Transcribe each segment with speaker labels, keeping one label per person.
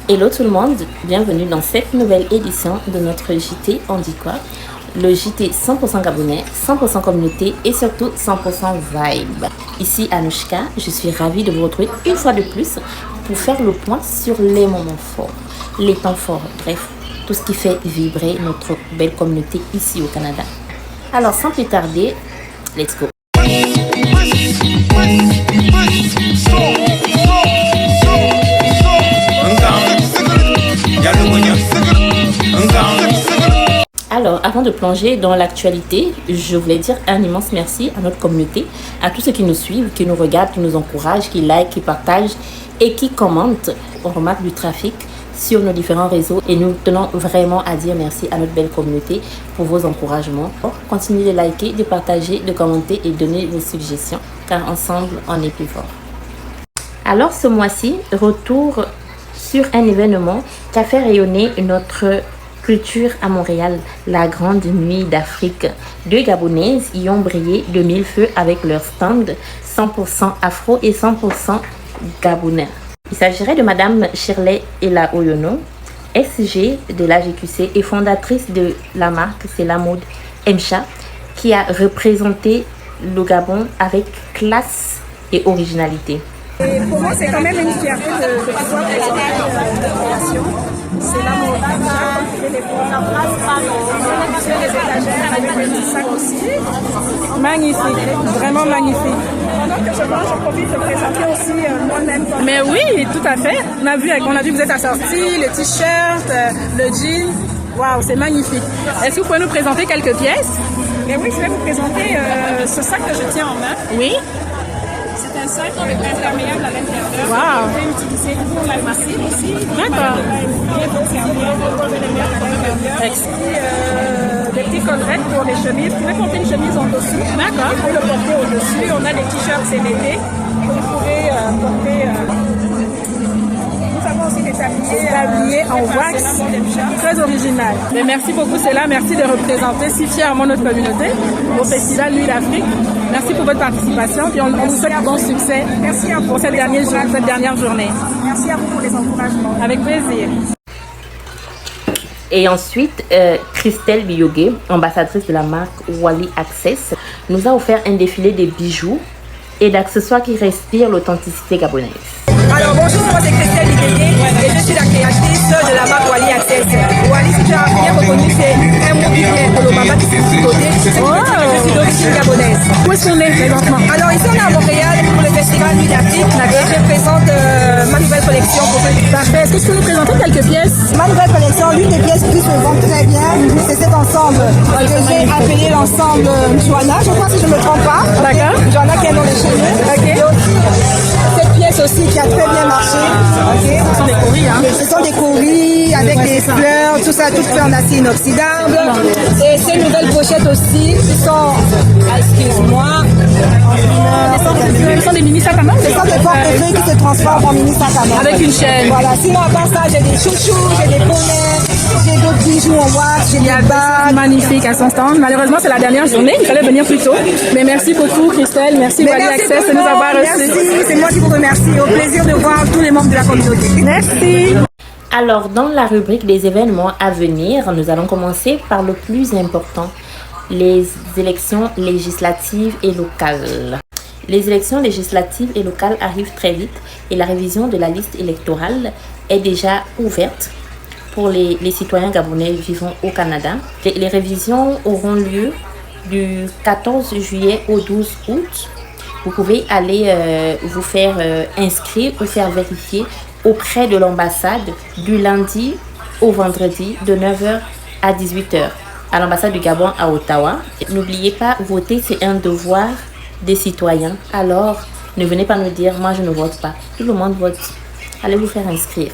Speaker 1: Hello tout le monde, bienvenue dans cette nouvelle édition de notre JT On dit quoi? Le JT 100% gabonais, 100% communauté et surtout 100% vibe. Ici Anouchka, je suis ravie de vous retrouver une fois de plus pour faire le point sur les moments forts, les temps forts, bref, tout ce qui fait vibrer notre belle communauté ici au Canada. Alors sans plus tarder, let's go! Alors, avant de plonger dans l'actualité, je voulais dire un immense merci à notre communauté, à tous ceux qui nous suivent, qui nous regardent, qui nous encouragent, qui like, qui partagent et qui commentent. On remarque du trafic sur nos différents réseaux et nous tenons vraiment à dire merci à notre belle communauté pour vos encouragements. Continuez de liker, de partager, de commenter et donner vos suggestions car ensemble, on est plus fort. Alors, ce mois-ci, retour sur un événement qui a fait rayonner notre culture à Montréal, la Grande Nuit d'Afrique. Deux Gabonaises y ont brillé de mille feux avec leur stand 100% afro et 100% gabonais. Il s'agirait de Madame Shirley Ella Oyono, SG de l'AGQC et fondatrice de la marque C'est la mode Mcha, qui a représenté le Gabon avec classe et originalité.
Speaker 2: Et pour moi, c'est quand même une fierté de pouvoir présenter la création. C'est la mode qui fait des étagères avec des petits sacs aussi. Magnifique, vraiment magnifique. Pendant que je mange, je profite de présenter aussi moi-même. Mais oui, tout à fait. On a vu que vous êtes assortis, le t-shirt, le jean. Waouh, c'est magnifique. Est-ce que vous pouvez nous présenter quelques pièces? Mais oui, je vais vous présenter ce sac que je tiens en main. Oui. C'est un sac avec imperméable à l'intérieur. Wow. Vous pouvez l'utiliser pour la massif aussi. D'accord. Des petits collerettes pour les chemises. Vous pouvez porter une chemise en dessous. D'accord. Et pour le porter au-dessus, on a des t-shirts CDT. Vous pouvez porter. Nous avons aussi des tabliers en wax. Très original. Mais merci beaucoup, Céla. Merci de représenter si fièrement notre communauté au Festival Nuit d'Afrique. Merci pour votre participation et on vous souhaite bon succès. Merci à vous pour cette dernière journée. Merci à vous pour les encouragements. Avec plaisir.
Speaker 1: Et ensuite, Christelle Biyogué, ambassadrice de la marque Wally Access, nous a offert un défilé de bijoux et d'accessoires qui respirent l'authenticité gabonaise.
Speaker 2: Alors bonjour, moi c'est Christelle Biyogué et je suis la créatrice de la marque Wally Access. Wally, si tu as bien reconnu, c'est un mot qui vient de l'Obama qui s'est côté. Je suis d'origine gabonaise. Où est-ce qu'on est présentement? Alors ici on est à Montréal pour le festival Nuit d'Afrique et je présente ma nouvelle collection pour eux. Parfait. Est-ce que tu peux nous présenter quelques pièces? Ma nouvelle collection, l'une des pièces qui se vend très bien, c'est cet ensemble que j'ai appelé l'ensemble Joanna. Je crois si je ne me trompe pas. D'accord. Joanna qui est dans les cheveux. Ok. Et aussi cette pièce aussi qui a très bien marché. Okay. Ce sont des coris, hein? Ce sont des coris avec des fleurs, tout ça, tout fait en acier inoxydable. Et ces nouvelles pochettes aussi qui sont, excuse-moi, ce sont des mini sacs à main. Ce sont des porte-feuilles qui se transforment en mini sacs à main. Avec une chaîne. Voilà, sinon à part ça, j'ai des chouchous, j'ai des bonnets, j'ai d'autres bijoux en wax, j'ai des bagues. Magnifique à son stand. Malheureusement, c'est la dernière journée, il fallait venir plus tôt. Mais merci beaucoup, Christelle, merci Wally Access de nous avoir reçus. Merci, c'est moi qui vous remercie. Au plaisir de voir tous les membres de la communauté. Merci.
Speaker 1: Alors, dans la rubrique des événements à venir, nous allons commencer par le plus important, les élections législatives et locales. Les élections législatives et locales arrivent très vite et la révision de la liste électorale est déjà ouverte pour les citoyens gabonais vivant au Canada. Les révisions auront lieu du 14 juillet au 12 août. Vous pouvez aller vous faire inscrire ou faire vérifier auprès de l'ambassade du lundi au vendredi de 9h à 18h à l'ambassade du Gabon à Ottawa. N'oubliez pas, voter c'est un devoir des citoyens. Alors, ne venez pas nous dire, moi je ne vote pas. Tout le monde vote. Allez vous faire inscrire.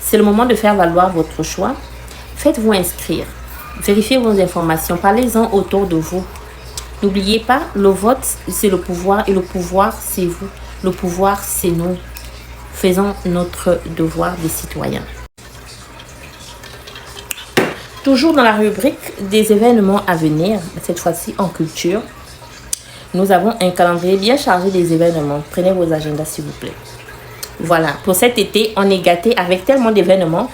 Speaker 1: C'est le moment de faire valoir votre choix. Faites-vous inscrire. Vérifiez vos informations. Parlez-en autour de vous. N'oubliez pas, le vote, c'est le pouvoir et le pouvoir, c'est vous. Le pouvoir, c'est nous. Faisons notre devoir des citoyens. Toujours dans la rubrique des événements à venir, cette fois-ci en culture, nous avons un calendrier bien chargé des événements. Prenez vos agendas s'il vous plaît. Voilà, pour cet été, on est gâté avec tellement d'événements.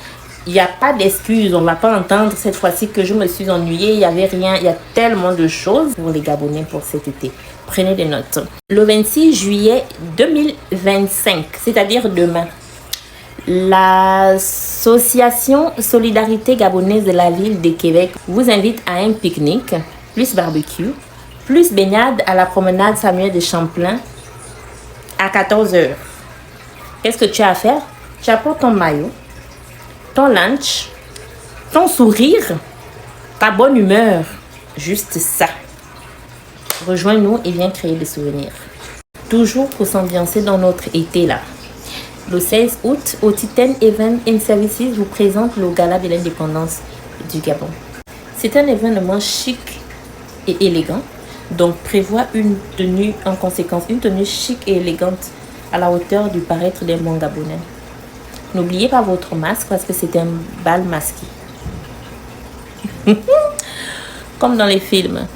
Speaker 1: Il n'y a pas d'excuses, on ne va pas entendre cette fois-ci que je me suis ennuyée, il n'y avait rien, il y a tellement de choses pour les Gabonais pour cet été. Prenez des notes. Le 26 juillet 2025, c'est-à-dire demain, l'association Solidarité Gabonaise de la ville de Québec vous invite à un pique-nique, plus barbecue, plus baignade à la promenade Samuel de Champlain à 14h. Qu'est-ce que tu as à faire? Tu apportes ton maillot, ton lunch, ton sourire, ta bonne humeur. Juste ça. Rejoins-nous et viens créer des souvenirs. Toujours pour s'ambiancer dans notre été là. Le 16 août, Occitane Event and Services vous présente le Gala de l'indépendance du Gabon. C'est un événement chic et élégant. Donc prévois une tenue en conséquence, une tenue chic et élégante à la hauteur du paraître des bons Gabonais. N'oubliez pas votre masque parce que c'est un bal masqué. Comme dans les films.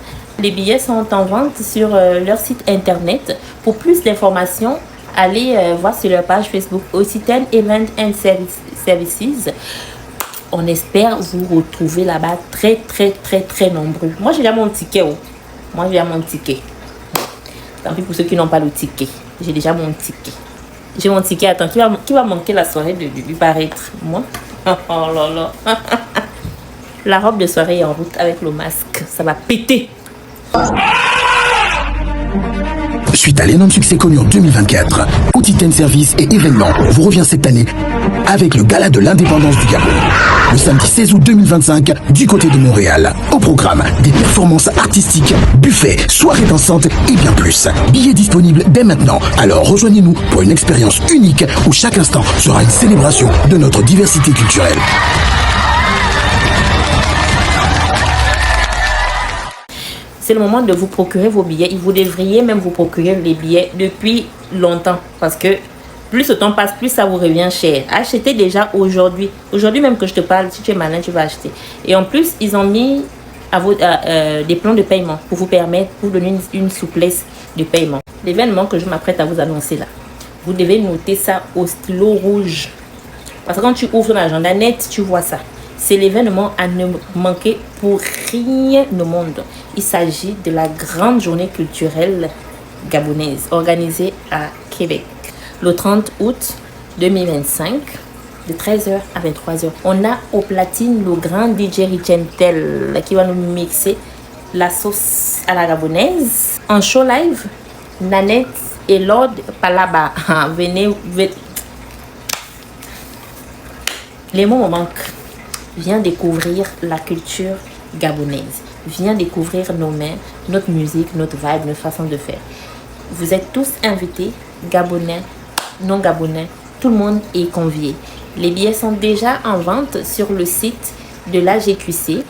Speaker 1: Les billets sont en vente sur leur site internet. Pour plus d'informations, allez voir sur leur page Facebook Occitane Event and Services. On espère vous retrouver là-bas très nombreux. Moi j'ai déjà mon ticket. Moi j'ai déjà mon ticket. Tant pis pour ceux qui n'ont pas le ticket. J'ai déjà mon ticket. J'ai mon ticket. Attends, qui va manquer la soirée du paraître? Moi? Oh là là. La robe de soirée est en route avec le masque. Ça va péter.
Speaker 3: Suite à l'énorme succès connu en 2024, Occitane Services et événements vous revient cette année avec le Gala de l'indépendance du Gabon. Le samedi 16 août 2025, du côté de Montréal. Au programme, des performances artistiques, buffets, soirées dansantes et bien plus. Billets disponibles dès maintenant. Alors rejoignez-nous pour une expérience unique où chaque instant sera une célébration de notre diversité culturelle.
Speaker 1: C'est le moment de vous procurer vos billets. Vous devriez même vous procurer les billets depuis longtemps. Parce que plus le temps passe, plus ça vous revient cher. Achetez déjà aujourd'hui. Aujourd'hui même que je te parle, si tu es malin, tu vas acheter. Et en plus, ils ont mis des plans de paiement pour vous permettre, pour donner une souplesse de paiement. L'événement que je m'apprête à vous annoncer là, vous devez noter ça au stylo rouge. Parce que quand tu ouvres ton agenda net, tu vois ça. C'est l'événement à ne manquer pour rien au monde. Il s'agit de la grande journée culturelle gabonaise organisée à Québec. Le 30 août 2025, de 13h à 23h. On a au platine le grand DJ Richentel qui va nous mixer la sauce à la gabonaise. En show live, Nanette et Lord Palaba. Venez. Les mots me manquent. Viens découvrir la culture gabonaise. Viens découvrir nos mains, notre musique, notre vibe, notre façon de faire. Vous êtes tous invités, Gabonais, non Gabonais. Tout le monde est convié. Les billets sont déjà en vente sur le site de la GQC.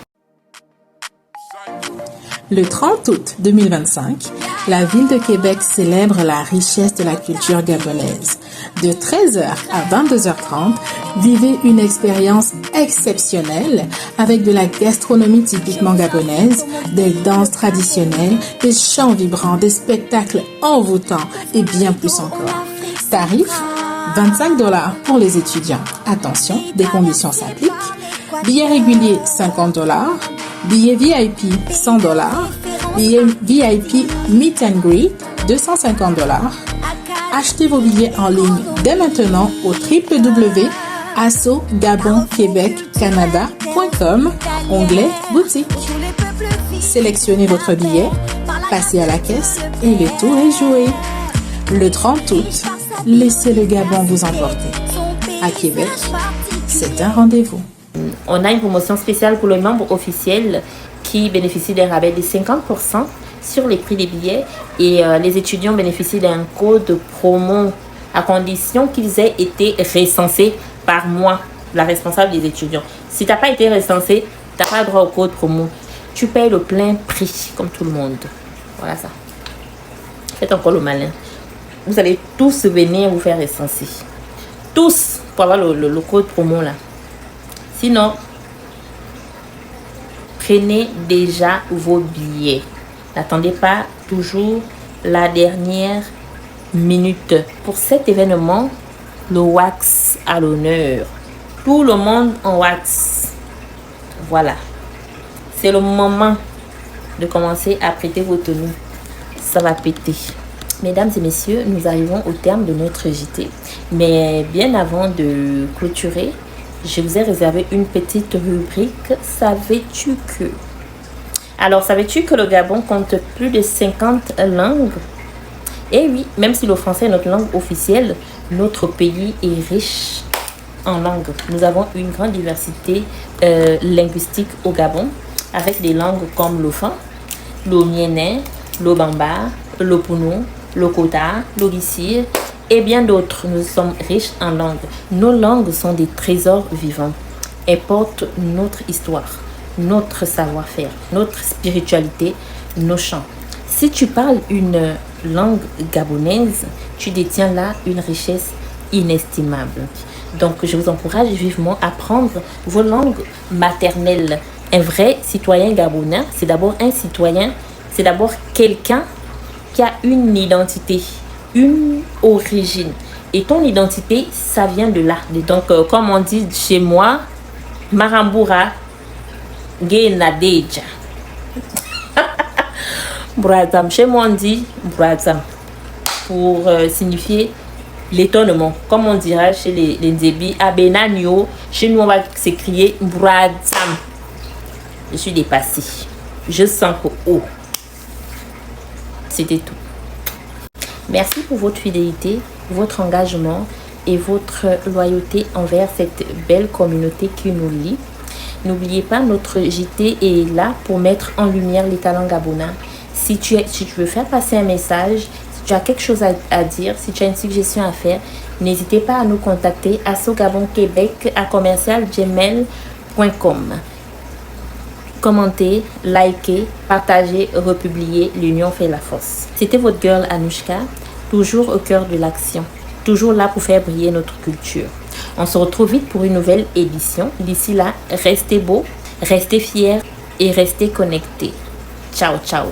Speaker 4: Le 30 août 2025, la ville de Québec célèbre la richesse de la culture gabonaise. De 13h à 22h30, vivez une expérience exceptionnelle avec de la gastronomie typiquement gabonaise, des danses traditionnelles, des chants vibrants, des spectacles envoûtants et bien plus encore. Tarif 25 $ pour les étudiants. Attention, des conditions s'appliquent. Billet régulier 50 $. Billet VIP 100 $. Billet VIP Meet and Greet 250 $. Achetez vos billets en ligne dès maintenant au www.assogabonquebeccanada.com, onglet boutique. Sélectionnez votre billet, passez à la caisse et le tour est joué. Le 30 août, laissez le Gabon vous emporter. À Québec, c'est un rendez-vous.
Speaker 1: On a une promotion spéciale pour les membres officiels qui bénéficient d'un rabais de 50% sur les prix des billets et les étudiants bénéficient d'un code promo à condition qu'ils aient été recensés par moi, la responsable des étudiants. Si tu n'as pas été recensé, tu n'as pas droit au code promo. Tu payes le plein prix comme tout le monde. Voilà ça. Faites encore le malin. Vous allez tous venir vous faire recenser. Tous pour avoir le code promo là. Sinon, prenez déjà vos billets. N'attendez pas toujours la dernière minute. Pour cet événement, Le wax à l'honneur. Tout le monde en wax. Voilà. C'est le moment de commencer à prêter vos tenues. Ça va péter. Mesdames et messieurs, nous arrivons au terme de notre JT. Mais bien avant de clôturer, je vous ai réservé une petite rubrique. Savais-tu que? Alors, savais-tu que le Gabon compte plus de 50 langues? Et oui, même si le français est notre langue officielle, notre pays est riche en langues. Nous avons une grande diversité linguistique au Gabon, avec des langues comme le Fan, le Mienais, le Bamba, le Pounou, le Kota, le Gissir et bien d'autres. Nous sommes riches en langues. Nos langues sont des trésors vivants. Elles portent notre histoire, notre savoir-faire, notre spiritualité, nos chants. Si tu parles une langue gabonaise, tu détiens là une richesse inestimable. Donc, je vous encourage vivement à apprendre vos langues maternelles. Un vrai citoyen gabonais, c'est d'abord un citoyen, c'est d'abord quelqu'un qui a une identité, une origine. Et ton identité, ça vient de là. Et donc, comme on dit chez moi, Marambura Genadeja. Brazam. Chez moi, on dit Brazam pour signifier l'étonnement. Comme on dira chez les Ndébi, Abenanyo, chez nous, on va s'écrier Brazam. Je suis dépassée. Je sens que oh. C'était tout. Merci pour votre fidélité, votre engagement et votre loyauté envers cette belle communauté qui nous lie. N'oubliez pas, notre JT est là pour mettre en lumière les talents gabonais. Si tu veux faire passer un message, si tu as quelque chose à dire, si tu as une suggestion à faire, n'hésitez pas à nous contacter à sogabonkebek@gmail.com. Commentez, likez, partagez, republiez. L'union fait la force. C'était votre girl Anouchka, toujours au cœur de l'action, toujours là pour faire briller notre culture. On se retrouve vite pour une nouvelle édition. D'ici là, restez beaux, restez fiers et restez connectés. Ciao, ciao.